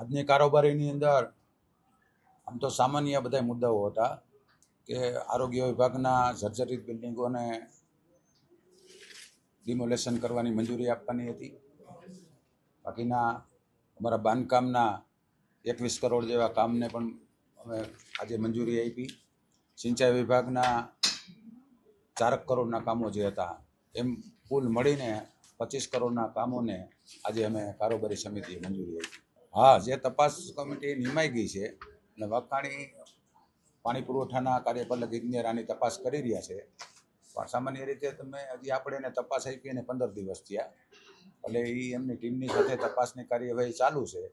આજની કારોબારીની અંદર આમ તો સામાન્ય બધા મુદ્દાઓ હતા કે આરોગ્ય વિભાગના જર્જરિત બિલ્ડિંગોને ડિમોલેશન કરવાની મંજૂરી આપવાની હતી. બાકીના અમારા બાંધકામના 21 કરોડ જેવા કામને પણ અમે આજે મંજૂરી આપી. સિંચાઈ વિભાગના 4 કરોડના કામો જે હતા એમ કુલ મળીને 25 કરોડના કામોને આજે અમે કારોબારી સમિતિએ મંજૂરી આપી. હા, જે તપાસ કમિટી નિમાઈ ગઈ છે અને વાઘાણી પાણી પુરવઠાના કાર્યપાલક ઇજનેર આની તપાસ કરી રહ્યા છે. પણ સામાન્ય રીતે હજી આપણે એને તપાસ આપી એને 15 દિવસ થયા, એટલે એ એમની ટીમની સાથે તપાસની કાર્યવાહી ચાલુ છે.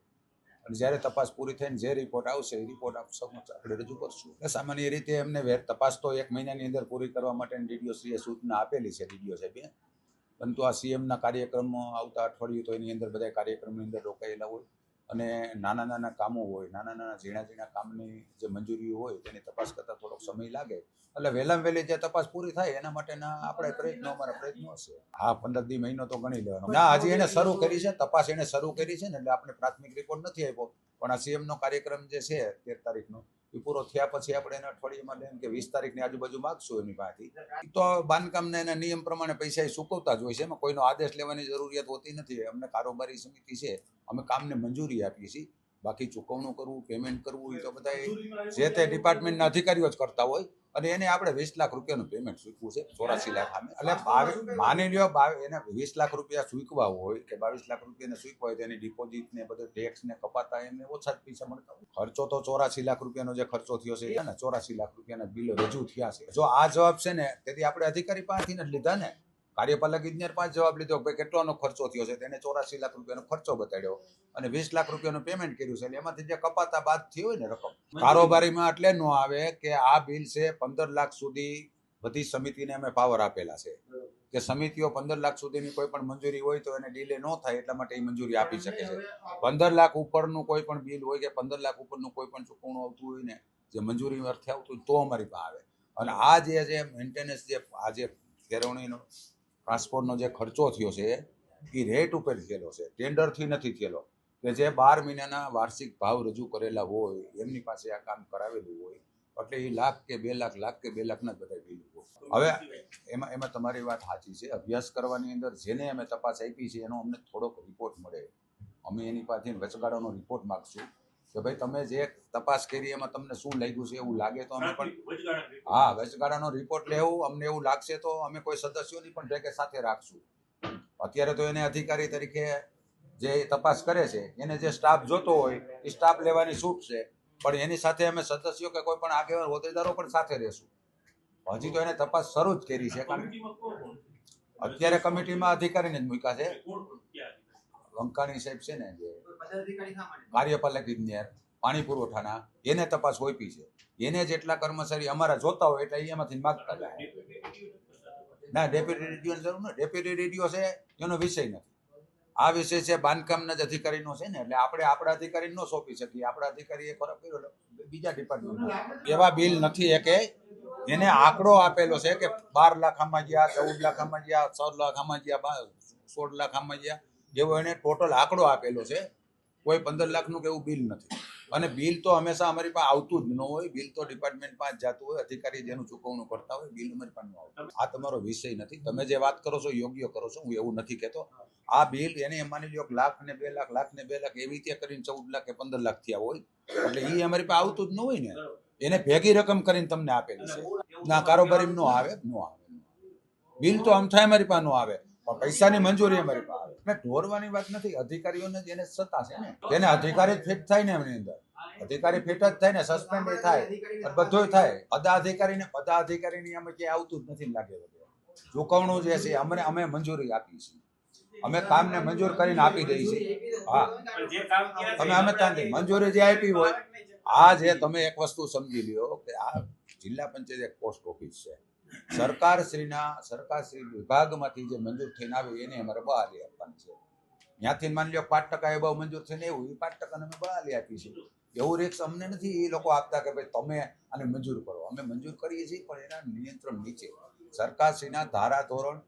અને જ્યારે તપાસ પૂરી થઈને જે રિપોર્ટ આવશે એ રિપોર્ટ આપ સમક્ષ આપણે રજૂ કરશું. એટલે સામાન્ય રીતે એમને તપાસ તો 1 મહિનાની અંદર પૂરી કરવા માટે ડીડીઓશ્રીએ સૂચના આપેલી છે ડીડીઓ સાહેબે. પરંતુ આ સીએમના કાર્યક્રમો આવતા અઠવાડિયું તો એની અંદર બધા કાર્યક્રમની અંદર રોકાયેલા હોય અને નાના નાના કામો હોય, નાના ઝીણા કામની જે મંજૂરીઓ હોય તેની તપાસ કરતાં થોડોક સમય લાગે. એટલે વહેલામાં વહેલી જે તપાસ પૂરી થાય એના માટેના અમારા પ્રયત્નો હશે. હા, 15 મહિનો તો ગણી લેવાનો. ના, હજી એને શરૂ કરી છે તપાસ, એને શરૂ કરી છે ને એટલે આપણે પ્રાથમિક રિપોર્ટ નથી આપ્યો, પણ આ સીએમનો કાર્યક્રમ જે છે 13 તારીખનો એ પૂરો થયા પછી આપણે એને અઠવાડિયામાં લઈને કે 20 તારીખની આજુબાજુ માગશું એની પાસેથી. તો બાંધકામના એના નિયમ પ્રમાણે પૈસા એ ચૂકવતા જ હોય છે, એમાં કોઈનો આદેશ લેવાની જરૂરિયાત હોતી નથી. અમને કારોબારી સમિતિ છે, અમે કામને મંજૂરી આપીએ છીએ. બાકી ચૂકવણું કરવું, પેમેન્ટ કરવું એ તો બધા જે તે ડિપાર્ટમેન્ટના અધિકારીઓ જ કરતા હોય. અને એને આપણે 20 લાખ રૂપિયાનું પેમેન્ટ ચૂકવું છે, 84 લાખ સામે. એટલે માની લ્યો એને 20 લાખ રૂપિયા ચૂકવા હોય કે 22 લાખ રૂપિયાને ચૂકવા હોય તો એની ડિપોઝિટ ને બધું ટેક્સ ને કપાતા એમને ઓછા જ પૈસા મળતા હોય. ખર્ચો તો 84 લાખ રૂપિયાનો જે ખર્ચો થયો છે ને, 84 લાખ રૂપિયાના બિલો રજૂ થયા છે. જો આ જવાબ છે ને તેથી આપણે અધિકારી પાસેથી જ લીધા ને, કાર્યપાલક ઇજનેર પાસે જવાબ લીધો કે ભાઈ કેટલાનો ખર્ચો થયો છે, તેને 84 લાખ રૂપિયાનો ખર્ચો બતાડ્યો અને 20 લાખ રૂપિયાનું પેમેન્ટ કર્યું છે. એટલે એમાંથી જે કપાતા બાદ થઈ હોય ને રકમ કારોબારીમાં એટલે ન આવે કે આ બિલ છે 15 લાખ સુધી બધી સમિતિને અમે પાવર આપેલા છે કે સમિતિઓ 15 લાખ સુધીની કોઈ પણ મંજૂરી હોય તો એને ડીલે ન થાય એટલા માટે એ મંજૂરી આપી શકે છે. 15 લાખ ઉપરનું કોઈ પણ બિલ હોય કે 15 લાખ ઉપરનું કોઈ પણ ચૂકવણું આવતું હોય ને, જે મંજૂરી અર્થે આવતું હોય તો અમારી પાસે આવે. અને આ જે મેન્ટેનન્સ જે આ જે કેળવણીનો ટ્રાન્સપોર્ટનો જે ખર્ચો થયો છે એ રેટ ઉપર થયેલો છે, ટેન્ડરથી નથી થયેલો. કે જે 12 મહિનાના વાર્ષિક ભાવ રજૂ કરેલા હોય એમની પાસે આ કામ કરાવેલું હોય એટલે એ લાખ કે 2 લાખના જ બધા બિલ હોય. હવે એમાં તમારી વાત સાચી છે. અભ્યાસ કરવાની અંદર જેને અમે તપાસ આપી છે એનો અમને થોડોક રિપોર્ટ મળે, અમે એની પાસે વચગાળાનો રિપોર્ટ માગશું કે ભાઈ તમે જે તપાસ કરી એમાં તમને શું લાગ્યું છે. એવું લાગે તો અમે પણ હા વચગાળાનો રિપોર્ટ લેવું. અમને એવું લાગશે તો અમે કોઈ સદસ્યોની પણ ભેગે સાથે રાખશું. અત્યારે તો એને અધિકારી તરીકે જે તપાસ કરે છે એને જે સ્ટાફ જોતો હોય એ સ્ટાફ લેવાની છૂટ છે, પણ એની સાથે અમે સદસ્યો કે કોઈ પણ આગેવાન હોદ્દેદારો પણ સાથે રહેશું. હજી તો એને તપાસ શરૂ જ કરી છે. કારણ અત્યારે કમિટીમાં અધિકારીને જ મૂક્યા છે. વંકાણી સાહેબ છે ને જે કાર્યપાલક ઇજનેર પાણી પુરવઠાના, એને તપાસ સોંપી છે. એને જેટલા કર્મચારી અમારા જોતા હોય એટલે એમાંથી માગતા જાય. ના, ડેપ્યુટી રેડિયોની જરૂર નથી. ડેપ્યુટી રેડિયો છે એનો વિષય નથી. આ વિષય છે બાંધકામના જ અધિકારીનો છે ને, એટલે આપણે આપણા અધિકારી ન સોંપી શકીએ. આપણા અધિકારીએ ખરાબ કર્યો બીજા ડિપાર્ટમેન્ટ એવા બિલ નથી કે એને આંકડો આપેલો છે કે 12 લાખ આમાં ગયા, 14 લાખ આમાં ગયા, 6 લાખ આમાં ગયા, 16 લાખ આમાં ગયા, એવો એને ટોટલ આંકડો આપેલો છે. કોઈ 15 લાખનું કે એવું બિલ નથી. અને બિલ તો હંમેશા અમારી પાસે આવતું જ ન હોય. બિલ તો ડિપાર્ટમેન્ટ પાસે જતું હોય, અધિકારી જેનું ચૂકવણું કરતા હોય, બિલ અમારી પાસે ન આવતું. આ તમારો વિષય નથી. તમે જે વાત કરો છો યોગ્ય કરો છો, હું એવું નથી કહેતો. આ બિલ એને માની લો 1 લાખ ને 2 લાખ, લાખ ને 2 લાખ એવી રીતે કરીને 14 લાખ કે 15 લાખ થયા હોય એટલે એ અમારી પાસે આવતું જ ન હોય ને. એને ભેગી રકમ કરીને તમને આપેલી છે. ના, કારોબારી ન આવે. બિલ તો આમ થાય અમારી પાસે ન આવે, પણ પૈસાની મંજૂરી અમારી પાસે આવે. એટલે ઢોરવાની વાત નથી. અધિકારીઓને જ એને સત્તા છે ને, એને અધિકારી ફિટ થાય ને એમની અંદર અધિકારી ફિટ જ થાય ને, સસ્પેન્ડ થાય, બધું થાય. બધા અધિકારીની અમે ક્યાંય આવતું જ નથી લાગે. ચૂકવણું જે છે અમે મંજૂરી આપી છે. અમે કામને મંજૂર કરીને આપી દઈએ છીએ. હા, અમે ત્યાં મંજૂરી જે આપી હોય. આ જે તમે એક વસ્તુ સમજી લ્યો કે આ જિલ્લા પંચાયત એક પોસ્ટ ઓફિસ છે. સરકારશ્રી વિભાગમાંથી જે મંજૂર થઈને આવે એને અમારે બહાલી આપવાની છે. ત્યાંથી માની લો 5% એ બહુ મંજૂર થઈને એવું 5% અમે બહાલી આપી છે. એવું રિક્સ અમને નથી એ લોકો આપતા કે ભાઈ તમે આને મંજૂર કરો. અમે મંજૂર કરીએ છીએ પણ એના નિયંત્રણ નીચે, સરકારશ્રીના ધારા ધોરણ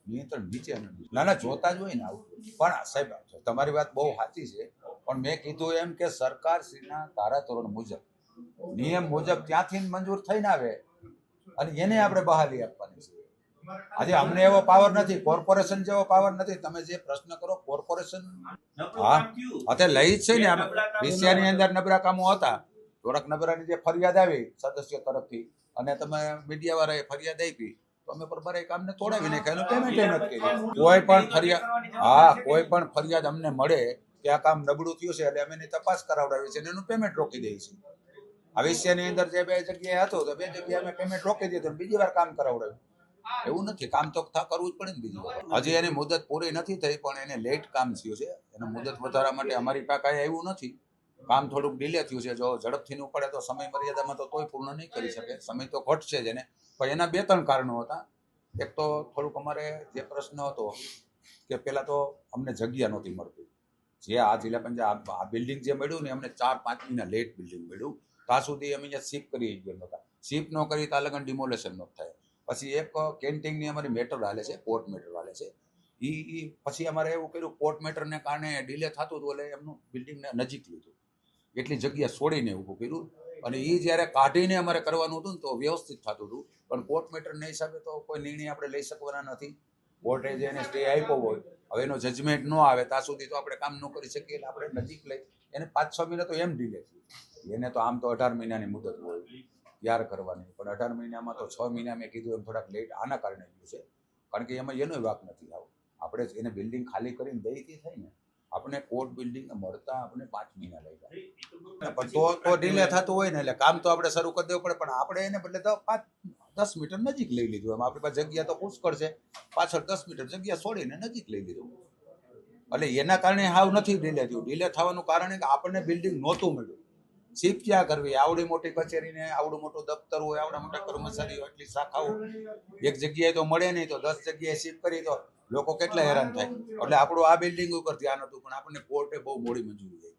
નિયંત્રણ નીચે. ના જોતા જ હોય ને આવું. પણ સાહેબ તમારી વાત બહુ સાચી છે. પણ મેં કીધું એમ કે સરકારશ્રીના ધારાધોરણ મુજબ નિયમ મુજબ ત્યાંથી મંજૂર થઈને આવે અને એને આપણે બહાલી આપવાની છે. આજે અમને એવો પાવર નથી, કોર્પોરેશન જેવો પાવર નથી. તમે જે પ્રશ્ન કરો કોર્પોરેશન હા અત્યારે લઈ જ છે ને. વિષયની અંદર નબળા કામો હતા, થોડાક નબળાની જે ફરિયાદ આવી સદસ્યો તરફથી અને તમે મીડિયા વાળાએ ફરિયાદ આપી તો અમે પર એ કામને તોડાવી નાખ્યા, પેમેન્ટ નથી કર્યું. કોઈ પણ ફરિયાદ કોઈ પણ ફરિયાદ અમને મળે કે આ કામ નબળું થયું છે એટલે અમે એની તપાસ કરાવડાવી છે અને એનું પેમેન્ટ રોકી દઈએ છીએ. આ વિષયની અંદર જે 2 જગ્યાએ હતો તો 2 જગ્યાએ અમે પેમેન્ટ રોકી દીધું, બીજી વાર કામ કરાવડાવ્યું. એવું નથી, કામ તો કરવું જ પડે ને. બીજી વાર હજી એની મુદત પૂરી નથી થઈ પણ એને લેટ કામ થયું છે. એને મુદત વધારવા માટે અમારી પાસે કાંઈ આવ્યું નથી. કામ થોડુંક ડિલે થયું છે. જો ઝડપથી નું પડે તો સમય મર્યાદામાં તો તોય પૂર્ણ નહીં કરી શકે, સમય તો ઘટશે જ એને. પણ એના 2-3 કારણો હતા. એક તો થોડુંક અમારે જે પ્રશ્ન હતો કે પહેલાં તો અમને જગ્યા નહોતી મળતી. જે આ જિલ્લા પંચાયત આ બિલ્ડિંગ જે મળ્યું ને અમને 4-5 મહિના લેટ બિલ્ડિંગ મળ્યું. ત્યાં સુધી અમે અહીંયા શિફ્ટ કરી ગયા નહોતા. શિફ્ટ ન કરી ત્યાં લગન ડિમોલેશન ન થાય. પછી એક કેન્ટીનની અમારી મેટર હાલે છે, કોર્ટ મેટર હાલે છે. એ પછી અમારે એવું કર્યું, કોર્ટ મેટરને કારણે ડિલે થતું હતું એટલે એમનું બિલ્ડિંગને નજીક લીધું, એટલી જગ્યા છોડીને ઊભું કર્યું. અને એ જ્યારે કાઢીને અમારે કરવાનું હતું ને તો વ્યવસ્થિત થતું હતું. પણ કોર્ટ મેટરના હિસાબે તો કોઈ નિર્ણય આપણે લઈ શકવાના નથી. કોર્ટે જે એને સ્ટે આપ્યો હોય, હવે એનો જજમેન્ટ ન આવે ત્યાં સુધી તો આપણે કામ ન કરી શકીએ. એટલે આપણે નજીક લઈ એને 5-6 મહિના તો એમ ડિલે થયું. એને તો આમ તો 18 મહિનાની મુદત હોય ત્યાર કરવાની, પણ 18 મહિનામાં તો 6 મહિના મેં કીધું એમ થોડાક લેટ આના કારણે ગયું છે. કારણ કે એમાં એનો વાક નથી આવો. આપણે એને બિલ્ડિંગ ખાલી કરીને દઈથી થાય ને, આપણે કોર્ટ બિલ્ડિંગ મળતા આપણે 5 મહિના લઈ જાય. પણ તો ડિલે થતું હોય ને એટલે કામ તો આપણે શરૂ કરી દેવું પડે. પણ આપણે એને બદલે તો 5-10 મીટર નજીક લઈ લીધું. એમ આપણી પાસે જગ્યા તો પુષ્કળ છે, પાછળ 10 મીટર જગ્યા છોડીને નજીક લઈ લીધું. એટલે એના કારણે હાવ નથી ડિલે થયું. ડિલે થવાનું કારણ કે આપણને બિલ્ડિંગ નહોતું મળ્યું. શિફ્ટ ક્યાં કરવી? આવડી મોટી કચેરીને આવડું મોટું દફતર હોય, આવડા મોટા કર્મચારીઓ, એટલી શાખાઓ એક જગ્યાએ તો મળે નહીં, તો 10 જગ્યાએ શિફ્ટ કરી તો લોકો કેટલા હેરાન થાય. એટલે આપણું આ બિલ્ડિંગ ઉપર ધ્યાન હતું પણ આપણને કોર્ટે બહુ મોડી મંજૂરી આપી.